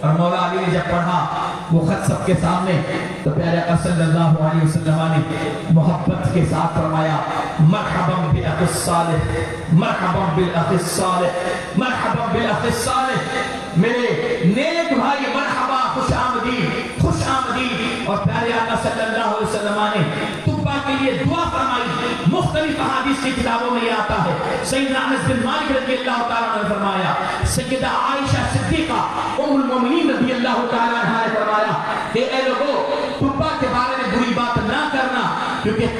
اور مولا علی نے جب پڑھا وہ خط سب کے سامنے, تو پیارے آقا صلی اللہ علیہ وسلم نے محبت کے ساتھ فرمایا مرحبا بالاخ الصالح, مرحبا بالاخ الصالح, مرحبا بالاخ الصالح, میرے نیک بھائی مرحبا, خوش آمدید, خوش آمدید. اور پیارے آقا صلی اللہ علیہ وسلم نے طبع کے لیے دعا فرمائی. مختلف احادیث کی کتابوں میں یہ آتا ہے. سیدنا انس بن مالک رضی اللہ تعالیٰ عنہ نے فرمایا, سیدہ عائشہ صدیقہ ام المومنین رضی اللہ تعالیٰ عنہ نے فرمایا کہ اے لوگوں طبع کے بارے میں بری بات نہ کرنا, کیونکہ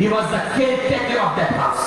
He was the caretaker of that house।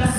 10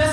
10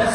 10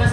10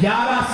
11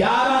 11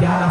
11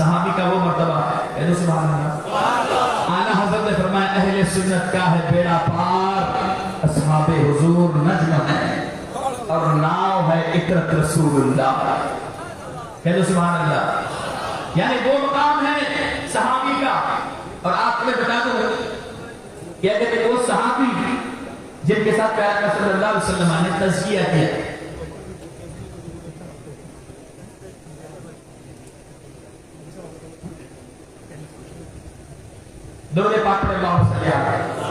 صحابی کا وہ مرتبہ ہے تو سبحان اللہ. اعلیٰ حضرت نے فرمایا اہل سنت کا ہے بیڑا پار، اصحاب حضور نجم ہے اور ناؤ ہے اطرت رسول اللہ. کہہ دو سبحان اللہ. یعنی وہ مقام ہے صحابی کا. اور آپ میں بتا دو کہتے ہیں وہ صحابی جن کے ساتھ پیارے آقا صلی اللہ علیہ وسلم نے تزکیہ کیا. درود پاک پر اللہ صلی اللہ علیہ وسلم.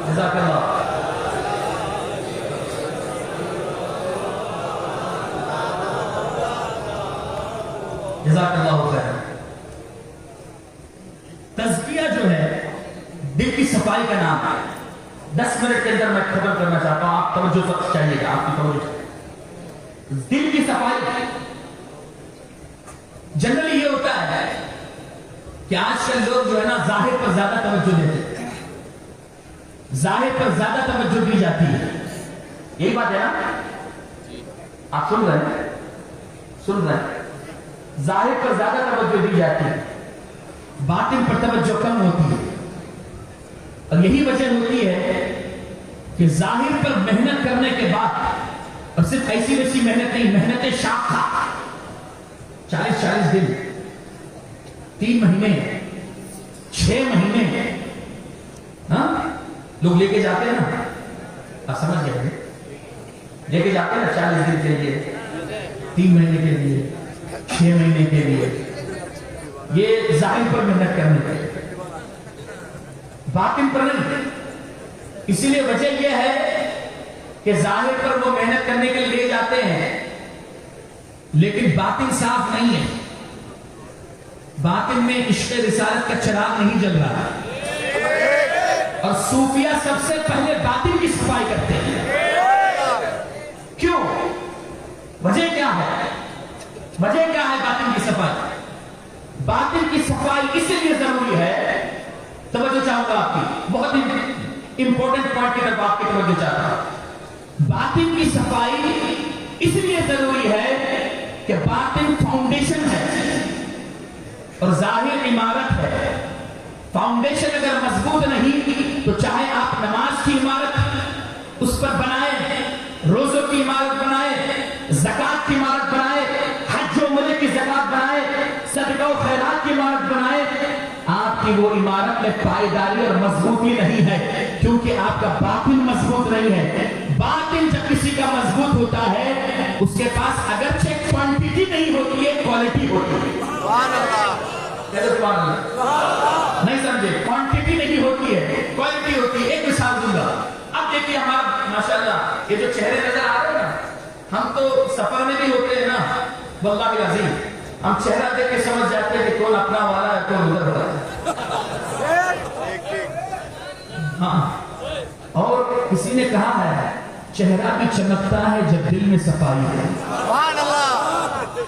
جزاک اللہ. جزاک اللہ خیر. تزکیہ جو ہے دل کی صفائی کا نام ہے. 10 منٹ کے اندر میں ختم کرنا چاہتا ہوں. آپ توجہ چاہیے گا، آپ کی توجہ. دل کی صفائی جنرلی یہ ہوتا ہے کہ آج کل لوگ جو ہے نا ظاہر پر زیادہ توجہ دیتے ہیں. ظاہر پر زیادہ توجہ دی جاتی ہے. یہی بات ہے نا؟ آپ سن رہے ہیں؟ سن رہے ہیں؟ ظاہر پر زیادہ توجہ دی جاتی ہے، باطن پر توجہ کم ہوتی ہے. اور یہی وجہ ہوتی ہے کہ ظاہر پر محنت کرنے کے بعد، اور صرف ایسی ویسی محنت نہیں، محنت شاق تھا. 40 دن، 3 مہینے، 6 مہینے ہاں لوگ لے کے جاتے ہیں نا. آپ سمجھ گئے؟ لے کے جاتے ہیں نا 40 دن کے لیے، 3 مہینے کے لیے، 6 مہینے کے لیے. یہ ظاہر پر محنت کرنے کے لیے، باطن پر نہیں. اسی لیے وجہ یہ ہے کہ ظاہر پر وہ محنت کرنے کے لیے لے جاتے ہیں لیکن باطن صاف نہیں ہے. باطن میں عشق رسالت کا چراغ نہیں جل رہا. اور صوفیہ سب سے پہلے باطن کی صفائی کرتے ہیں. کیوں؟ وجہ کیا ہے؟ وجہ کیا ہے باطن کی صفائی؟ باطن کی صفائی اس لیے ضروری ہے. توجہ چاہوں گا آپ کی، بہت امپورٹنٹ پوائنٹ کی طرف آپ کی توجہ چاہتا ہوں. باطن کی صفائی اس لیے ضروری ہے کہ باطن فاؤنڈیشن ہے اور ظاہر عمارت ہے. فاؤنڈیشن اگر مضبوط نہیں تو چاہے آپ نماز کی عمارت اس پر بنائیں، روزوں کی عمارت بنائیں، زکات کی عمارت بنائیں، حج و عمرے کی زکات بنائیں، صدقہ و خیرات کی عمارت بنائیں، آپ کی وہ عمارت میں پائیداری اور مضبوطی نہیں ہے کیونکہ آپ کا باطن مضبوط نہیں ہے. باطن جب کسی کا مضبوط ہوتا ہے اس کے پاس اگرچہ کوانٹیٹی نہیں ہوتی ہے، کوالٹی ہوتی ہے. سبحان اللہ. سبحان اللہ. نہیں سمجھے؟ کوانٹیٹی نہیں ہوتی ہے، کوالٹی ہوتی ہے. ایک مثال دوں گا. اب دیکھیے ہمارا ماشاءاللہ یہ جو چہرے نظر آ رہے ہیں نا، ہم تو سفر میں بھی ہوتے ہیں نا، واللہ العظیم ہم چہرہ دیکھ کے سمجھ جاتے ہیں کہ کون اپنا والا ہے کون ادھر والا ہے. ہاں. اور کسی نے کہا ہے چہرہ بھی چمکتا ہے جب دل میں صفائی ہے. سبحان اللہ.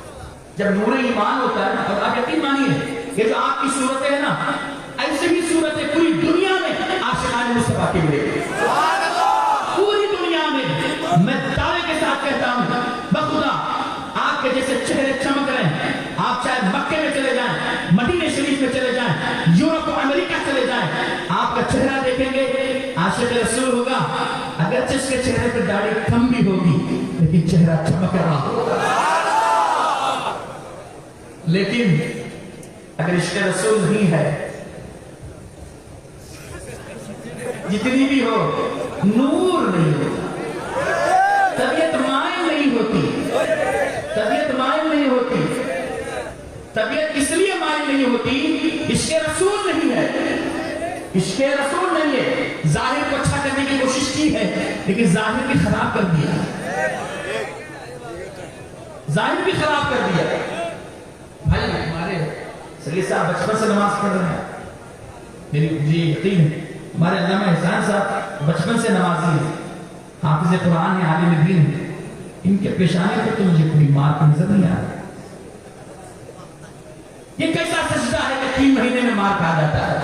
جب نور ایمان ہوتا ہے. اور آپ یقین مانیے یہ جو آپ کی صورتیں ہیں نا، ایسے ہی صورتیں پوری دنیا میں عاشقان مصطفیٰ کی ملے گی. پوری دنیا میں دعوے کے ساتھ کہتا ہوں بخدا آپ کے جیسے چہرے چمک رہے ہیں. آپ چاہے مکے میں چلے جائیں، مدینہ شریف میں چلے جائیں، یورپ و امریکہ چلے جائیں، آپ کا چہرہ دیکھیں گے عاشق رسول ہوگا. اگرچہ اس کے چہرے پر داڑھی کم بھی ہوگی لیکن چہرہ چمک رہا ہوگا. لیکن اگر عشق رسول نہیں ہے، جتنی بھی ہو نور نہیں ہوتا، طبیعت مائل نہیں ہوتی. طبیعت مائل نہیں ہوتی. طبیعت اس لیے مائل نہیں ہوتی، عشق رسول نہیں ہے. عشق رسول نہیں ہے. ظاہر کو اچھا کرنے کی کوشش کی ہے لیکن ظاہر بھی خراب کر دیا. ظاہر بھی خراب کر دیا. بھائی ہمارے سلی صاحب بچپن سے نماز پڑھ رہے ہیں. میری جی یقین ہے ہمارے علامہ احسان صاحب بچپن سے نمازی ہیں، حافظ قرآن ہیں، عالم دین ہیں. ان کے پیشانے پر تو مجھے کوئی مار نظر نہیں آ رہا. یہ کیسا سجدہ ہے کہ 3 مہینے میں مار کھا جاتا ہے؟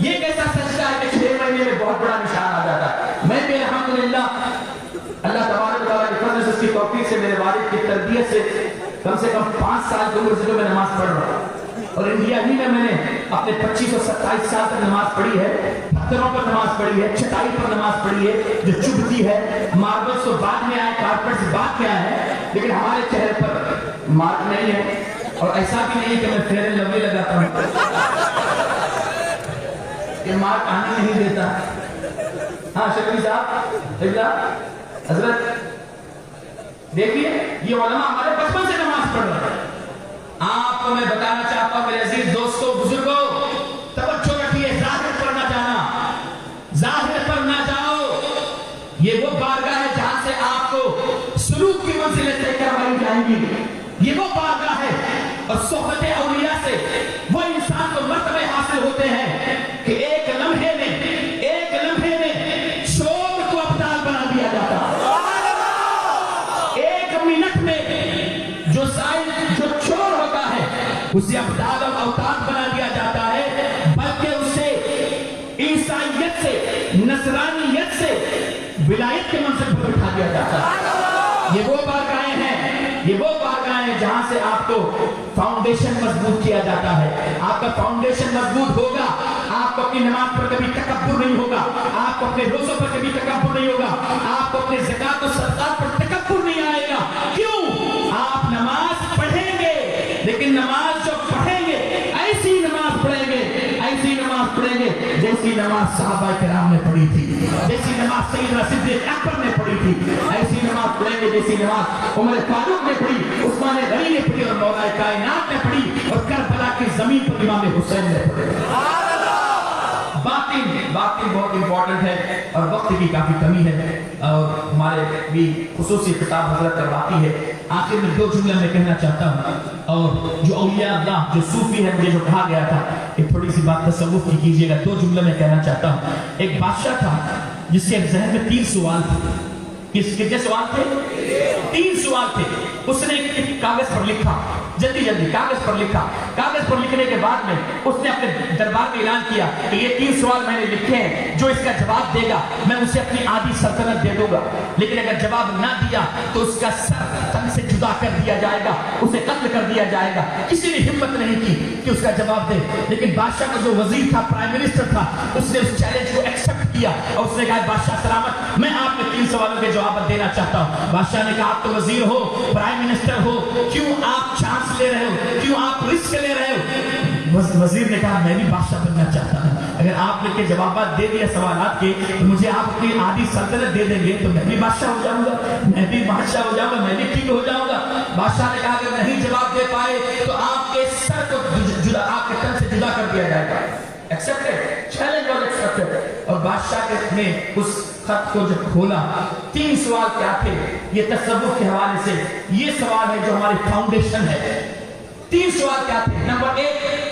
یہ کیسا سجدہ ہے کہ 6 مہینے میں بہت بڑا نشان آ جاتا ہے. میں بھی الحمدللہ اللہ تبارک و تعالیٰ کی فضل سے، اس کی توفیق سے، میرے والد کی تربیت سے کم 5 سال کی عمر سے جو میں نماز پڑھ رہا ہوں، اور انڈیا ہی میں نے اپنے 25 اور 27 سال تک نماز پڑھی ہے. پتھروں پر نماز پڑھی ہے، چٹائی پر نماز پڑھی ہے جو چبھتی ہے. ماربلز تو بعد میں آئے، کارپیٹس بعد میں آئے ہیں، لیکن ہمارے چہرے پر مارک نہیں ہے. اور ایسا بھی نہیں کہ میں فیئر اینڈ لولی لگاتا ہوں، یہ مارک آنے نہیں دیتا. ہاں شکری صاحب، حضرت دیکھیے یہ علماء ہمارے بچپن سے نماز پڑھ رہے ہیں. آپ کو میں بتانا چاہتا ہوں میرے عزیز دوستوں، بزرگوں، توجہ رکھیے. ظاہر پر نہ جانا، ظاہر پر نہ جاؤ. یہ وہ بارگاہ ہے جہاں سے آپ کو سلوک کی منزلیں طے کروائی جائیں گی. یہ وہ بارگاہ ہے، اور صحبت اولیاء سے وہ انسان کو مرتبے حاصل ہوتے ہیں کہ ایک لمحے میں شور کو ابدال بنا دیا جاتا ہے. ایک منٹ میں جو چور ہوتا ہے اسے ابدال اور اوتاد بنا دیا جاتا ہے، بلکہ اسے عیسائیت سے، نصرانیت سے ولایت کے منصب پر اٹھا دیا جاتا ہے. یہ وہ بارگاہیں ہیں، یہ وہ بارگاہیں ہیں جہاں سے آپ کو فاؤنڈیشن مضبوط کیا جاتا ہے. آپ کا فاؤنڈیشن مضبوط ہوگا، آپ کو اپنی نماز پر کبھی تکبر نہیں ہوگا، آپ کو اپنے روزوں پر کبھی تکبر نہیں ہوگا، آپ کو اپنے زکات و صدقات پر تکبر نہیں آئے گا. کیوں؟ آپ نماز پڑھیں گے، لیکن نماز جو پڑھیں گے ایسی نماز پڑھیں گے، ایسی نماز پڑھیں گے جیسی نماز صحابہ کرام نے پڑھی تھی، جیسی نماز سیدنا صدیق اکبر نے پڑھی تھی. ایسی نماز پڑھیں گے جیسی نماز عمر فاروق نے پڑھی، عثمان غنی نے پڑھی، اور مولا کائنات نے پڑھی، اور کربلا کی زمین پر امام حسین نے پڑھی. باطن بہت امپورٹنٹ ہے، اور وقت کی کافی کمی ہے، اور ہمارے بھی خصوصی خطاب حضرت کرواتی ہے. آخر میں 2 جملے میں کہنا چاہتا ہوں، اور جو اولیاء اللہ، جو صوفی ہے، مجھے جو کہا گیا تھا کہ تھوڑی سی بات تصوف کی کیجیے گا. 2 جملے میں کہنا چاہتا ہوں. ایک بادشاہ تھا جس کے ذہن میں 3 سوال تھے. کتنے سوال تھے؟ 3 سوال تھے. اس نے ایک کاغذ پر لکھا، جلدی کاغذ پر لکھا. کاغذ پر لکھنے کے بعد میں اس نے اپنے دربار میں اعلان کیا کہ یہ 3 سوال میں نے لکھے ہیں، جو اس کا جواب دے گا میں اسے اپنی آدھی سلطنت دے دوں گا، لیکن اگر جواب نہ دیا تو اس کا سر تن سے جدا کر دیا جائے گا، اسے قتل کر دیا جائے گا. کسی نے ہمت نہیں کی کہ اس کا جواب دے، لیکن بادشاہ کا جو وزیر تھا، پرائم منسٹر تھا، اس نے اس چیلنج کو ایکسپٹ کیا، اور اس نے کہا بادشاہ سلامت، میں آپ کے 3 سوالوں کے جواب دینا چاہتا ہوں. بادشاہ نے کہا آپ تو وزیر ہو، پرائم منسٹر ہو، کیوں آپ چانس لے رہے ہو، کیوں آپ رسک لے رہے ہو؟ وزیر نے کہا میں بھی بادشاہ بننا چاہتا ہوں، اگر آپ نے کے جوابات دے دیا سوالات کے تو مجھے آپ اپنی آدھی سلطنت دے دیں گے تو میں بھی بادشاہ ہو جاؤں گا، میں بھی بادشاہ ہو جاؤں گا، میں بھی ٹھیک ہو جاؤں گا. بادشاہ نے کہا اگر نہیں جواب دے پائے تو آپ کے سر کو جدا، آپ کے تن سے جدا کر دیا جائے گا. Expected, challenge was expected. اور بادشاہ نے اس خط کو جب کھولا، 3 سوال کیا تھے یہ تصوف کے حوالے سے؟ یہ سوال ہے جو ہماری فاؤنڈیشن ہے. 3 سوال کیا تھے؟ Number 1،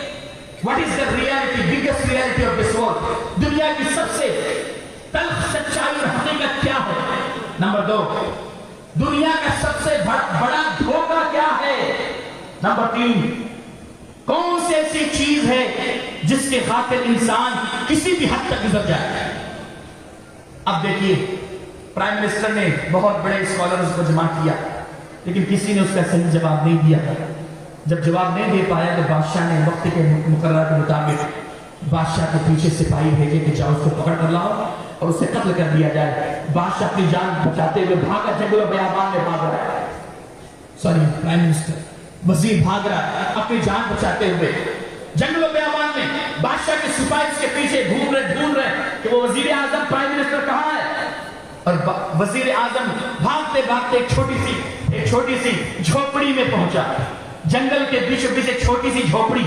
what is the reality, biggest reality of this world? دنیا کی سب سے تلخ سچائی اور حقیقت کیا ہے؟ نمبر 2، دنیا کا سب سے بڑا دھوکہ کیا ہے؟ نمبر 3، کون سی ایسی چیز ہے جس کے خاطر انسان کسی بھی حد تک گزر جائے؟ اب دیکھیے، پرائم منسٹر نے بہت بڑے اسکالرز کو جمع کیا، لیکن کسی نے اس کا صحیح جواب نہیں دیا. جب جواب نہیں دے پایا تو بادشاہ نے وقت کے مقررہ کے مطابق بادشاہ کے پیچھے سپاہی بھیجے کہ جاؤ اس کو پکڑ کر لاؤ اور اسے قتل کر دیا جائے. بادشاہ اپنی جان بچاتے ہوئے بھاگا، جنگل و بیابان میں بھاگ رہا ہے. پرائم منسٹر، وزیر بھاگ رہا ہے اپنی جان بچاتے ہوئے جنگل و بیابان میں. بادشاہ کے سپاہی اس کے پیچھے ڈھونڈ رہے کہ وہ وزیر اعظم، پرائم منسٹر کہاں ہے. اور وزیر اعظم بھاگتے بھاگتے ایک چھوٹی سی جھوپڑی میں پہنچا. جنگل کے بیچوں بیچ ایک چھوٹی سی جھوپڑی.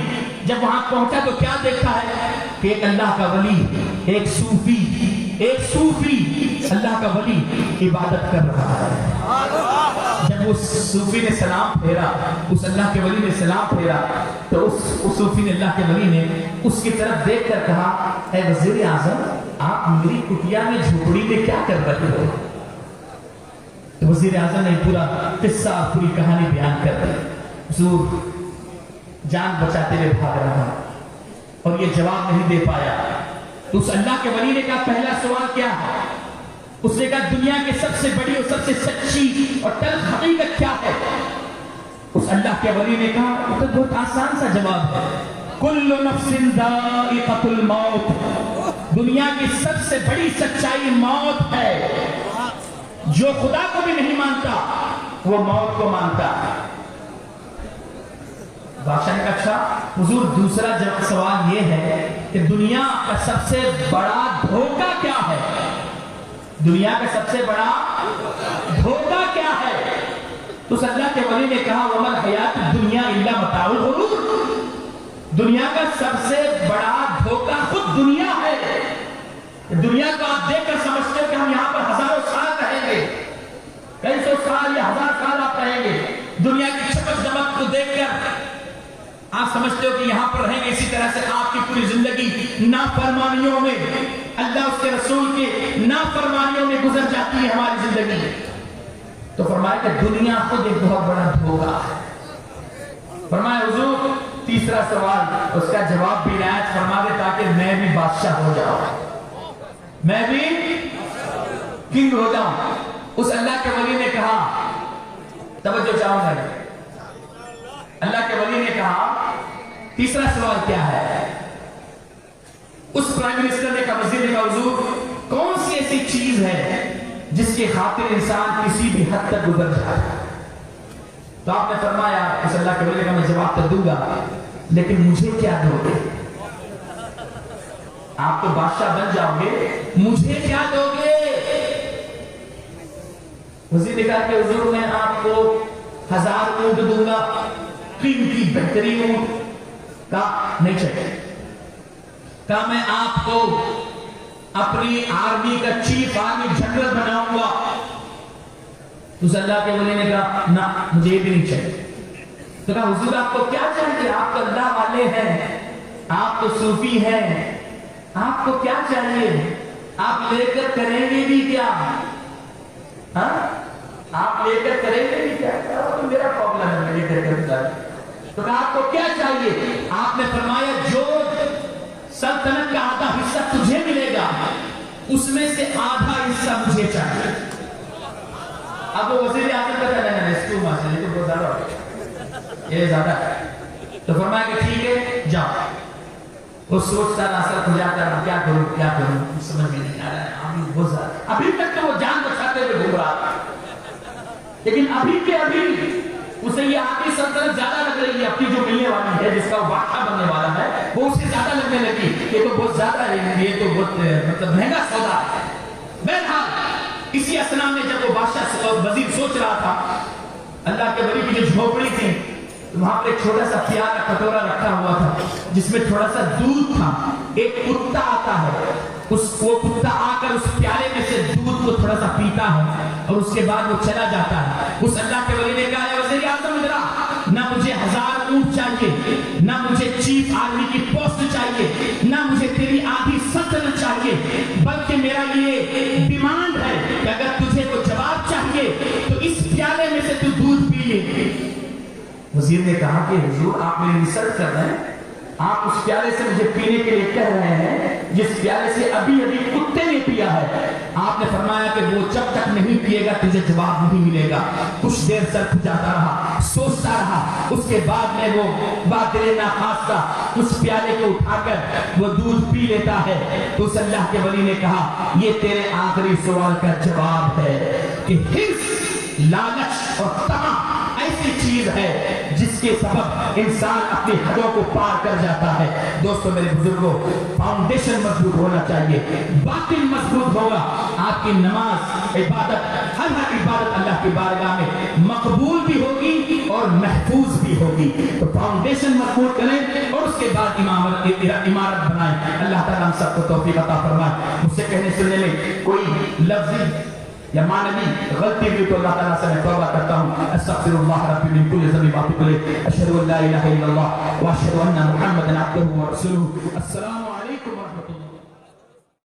جب وہاں پہنچا تو کیا دیکھا ہے کہ ایک اللہ کا ولی، ایک صوفی اللہ کا ولی عبادت کر رہا ہے. جب اس صوفی نے سلام پھیرا، اس اللہ کے ولی نے سلام پھیرا، تو اس صوفی نے، اللہ کے ولی نے اس کی طرف دیکھ کر کہا اے وزیر اعظم، آپ میری کٹیا میں جھوپڑی میں کیا کر رہے ہو؟ وزیر اعظم نے پورا قصہ، پوری کہانی بیان کر دی. حضور، جان بچاتے ہوئے بھاگ رہا اور یہ جواب نہیں دے پایا. تو اس اللہ کے ولی نے کہا پہلا سوال کیا ہے؟ اس نے کہا دنیا کی سب سے بڑی اور سب سے سچی اور تلخ حقیقت کیا ہے؟ اس اللہ کے ولی نے کہا یہ تو بہت آسان سا جواب ہے، کل نفس ذائقۃ الموت، دنیا کی سب سے بڑی سچائی موت ہے، جو خدا کو بھی نہیں مانتا وہ موت کو مانتا ہے۔ بادشاہ نے کہا اچھا حضور دوسرا سوال یہ ہے کہ دنیا کا سب سے بڑا دھوکہ کیا ہے؟ دنیا کا سب سے بڑا دھوکہ کیا ہے؟ تو اس اللہ کے ولی نے کہا وَمَا الْحَيَاةُ الدُّنْيَا إِلَّا مَتَاعُ الْغُرُورِ، دنیا کا سب سے بڑا دھوکہ خود دنیا ہے۔ دنیا کو آپ دیکھ کر سمجھتے ہو کہ ہم یہاں پر ہزاروں سال رہیں گے، کئی سو سال یا ہزار سال آپ رہیں گے، دنیا کی چمک دمک کو دیکھ کر آپ سمجھتے ہو کہ یہاں پر رہیں گے۔ اسی طرح سے آپ کی پوری زندگی نافرمانیوں میں، اللہ اس کے رسول کی نافرمانیوں میں گزر جاتی ہے ہماری زندگی۔ تو فرمایا کہ دنیا خود ایک بہت بڑا دھوکہ ہے۔ فرمایا حضور تیسرا سوال اس کا جواب بھی عنایت فرما دے تاکہ میں بھی بادشاہ ہو جاؤں، میں بھی کنگ ہو جاؤں۔ اس اللہ کے ولی نے کہا توجہ چاہوں گا، اللہ کے ولی نے کہا تیسرا سوال کیا ہے؟ اس پرائم منسٹر نے کہا، وزیر نے کہا حضور کون سی ایسی چیز ہے جس کی خاطر انسان کسی بھی حد تک گزر جاتا ہے؟ تو آپ نے فرمایا اس اللہ کے ولی نے کہا میں جواب تو دوں گا لیکن مجھے کیا دو گے؟ آپ تو بادشاہ بن جاؤ گے، مجھے کیا دو گے؟ وزیر نے کہا کہ حضور میں آپ کو 1000 اونٹ دوں گا، قیمتی بہترین اونٹ۔ کہا نہیں چاہیے۔ کہا میں آپ کو اپنی آرمی کا چیف آرمی جنرل بناؤں گا۔ اس اللہ کے ولی نے کہا نہ مجھے بھی نہیں چاہیے۔ تو کہا حضور آپ کو کیا چاہیے؟ آپ تو اللہ والے ہیں، آپ تو صوفی ہیں، آپ کو کیا چاہیے؟ آپ لے کر کریں گے بھی کیا؟ ہاں آپ لے کر کریں گے بھی کیا؟ تو میرا پرابلم ہے لے کر کریں۔ تو کہا آپ کو کیا چاہیے؟ آپ نے فرمایا جو سلطنت کا آدھا حصہ تجھے ملے گا اس میں سے آدھا حصہ مجھے چاہیے۔ اب وہ وزیر اعظم کا کہنا ہے اس کو ماشاء اللہ بہت زیادہ ہو یہ زیادہ ہے۔ تو فرمایا کہ ٹھیک ہے جاؤ۔ وہ سوچتا رہا سر کھل جاتا رہا کیا کروں سمجھ میں نہیں آ رہا ہے۔ ابھی تک تو وہ جان بچاتے ہوئے گھوم رہا تھا، لیکن ابھی کے ابھی اسے یہ آخری سلطنت زیادہ لگ رہی ہے، اپنی جو ملنے والی ہے جس کا وہ بادشاہ بننے والا ہے وہ اسے زیادہ لگنے لگی۔ یہ تو بہت زیادہ ہے، یہ تو بہت مطلب مہنگا سودا ہے۔ بہرحال اسی اسنا میں جب وہ بادشاہ وزیر سوچ رہا تھا، اللہ کے ولی کی جو جھوپڑی تھی وہاں پہ ایک چھوٹا سا پیالہ کا کٹورا رکھا ہوا تھا جس میں تھوڑا سا دودھ تھا۔ ایک کتا آتا ہے، وہ کتا آ کر اس پیالے میں سے دودھ کو تھوڑا سا پیتا ہے اور اس کے بعد وہ چلا جاتا ہے۔ اس اللہ کے ولی نے کہا ہے وزیر اعظم ادھر نہ مجھے 1000 اونٹ چاہیے، نہ مجھے چیف آرمی کی پوسٹ چاہیے، نہ مجھے تیری آدھی سلطنت چاہیے، بلکہ میرا یہ ڈیمانڈ ہے کہ اگر تجھے کوئی جواب چاہیے تو اس پیالے میں سے تو دودھ پی لے۔ وزیر نے کہا کہ حضور آپ میری ریسرچ کر رہے ہیں، آپ اس پیالے سے مجھے پینے کے لیے کہہ رہے ہیں جس پیالے سے ابھی کتے نے پیا ہے۔ آپ نے فرمایا کہ وہ جب تک نہیں پیے گا تجھے جواب نہیں ملے گا۔ کچھ دیر سر کھجاتا رہا، سوچتا رہا، اس کے بعد میں وہ بادل ناخواستہ اس پیالے کو اٹھا کر وہ دودھ پی لیتا ہے۔ تو اس اللہ کے ولی نے کہا یہ تیرے آخری سوال کا جواب ہے کہ حرص، لالچ اور طمع ایسی چیز ہے جس کے سبب انسان اپنی حدوں کو پار کر جاتا ہے۔ دوستو میرے بزرگوں، فاؤنڈیشن مضبوط ہونا چاہیے، باطن مضبوط ہوگا، آپ کی نماز عبادت ہر عبادت اللہ کی بارگاہ میں مقبول بھی ہوگی اور محفوظ بھی ہوگی۔ تو فاؤنڈیشن مضبوط کریں اور اس کے بعد عمارت بنائیں۔ اللہ تعالیٰ ہم سب کو توفیق عطا فرمائے۔ مجھ سے کہنے سننے میں کوئی لفظ یا معنوی غلطی بھی تو اللہ تعالیٰ سے میں توبہ کرتا ہوں۔ استغفر اللہ ربی من کل ذنب واتوب الیہ، اشہد ان لا الہ الا اللہ واشہد ان محمدا عبدہ ورسولہ۔ السلام علیکم۔